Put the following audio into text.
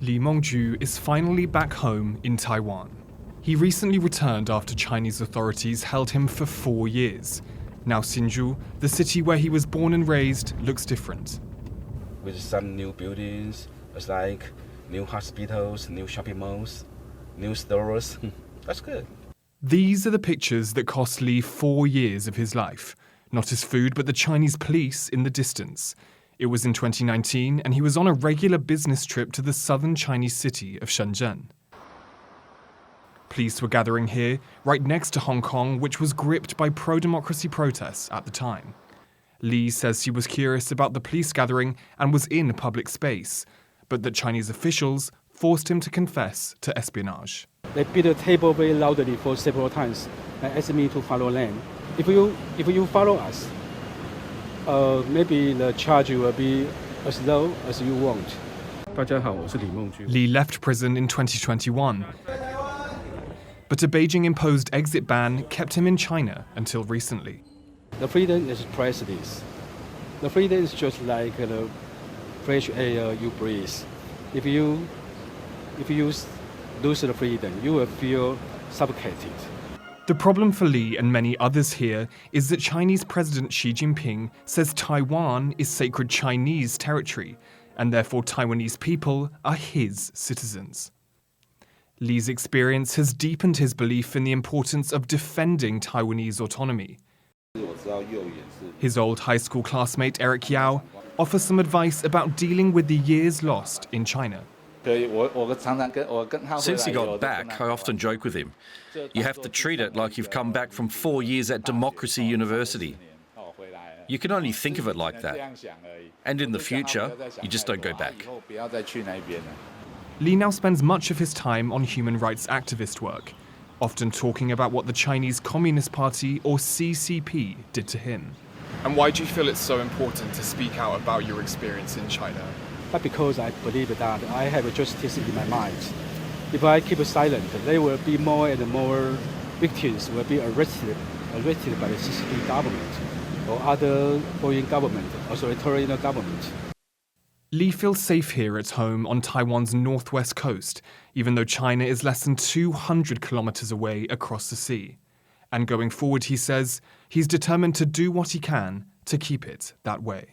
Li Mengju is finally back home in Taiwan. He recently returned after Chinese authorities held him for 4 years. Now Hsinchu, the city where he was born and raised, looks different. With some new buildings, it's like new hospitals, new shopping malls, new stores. That's good. These are the pictures that cost Li 4 years of his life. Not his food, but the Chinese police in the distance. It was in 2019, and he was on a regular business trip to the southern Chinese city of Shenzhen. Police were gathering here, right next to Hong Kong, which was gripped by pro-democracy protests at the time. Li says he was curious about the police gathering and was in a public space, but that Chinese officials forced him to confess to espionage. They beat the table very loudly for several times and asked me to follow them. If you follow us, maybe the charge will be as low as you want. Li left prison in 2021, but a Beijing-imposed exit ban kept him in China until recently. The freedom is priceless. The freedom is just like the fresh air you breathe. If you lose the freedom, you will feel suffocated. The problem for Li and many others here is that Chinese President Xi Jinping says Taiwan is sacred Chinese territory, and therefore Taiwanese people are his citizens. Li's experience has deepened his belief in the importance of defending Taiwanese autonomy. His old high school classmate Eric Yao offers some advice about dealing with the years lost in China. Since he got back, I often joke with him. You have to treat it like you've come back from 4 years at Democracy University. You can only think of it like that. And in the future, you just don't go back. Li now spends much of his time on human rights activist work, often talking about what the Chinese Communist Party, or CCP, did to him. And why do you feel it's so important to speak out about your experience in China? But because I believe that I have justice in my mind. If I keep silent, there will be more and more victims will be arrested by the CCP government or other foreign government, authoritarian government. Li feels safe here at home on Taiwan's northwest coast, even though China is less than 200 kilometers away across the sea. And going forward, he says, he's determined to do what he can to keep it that way.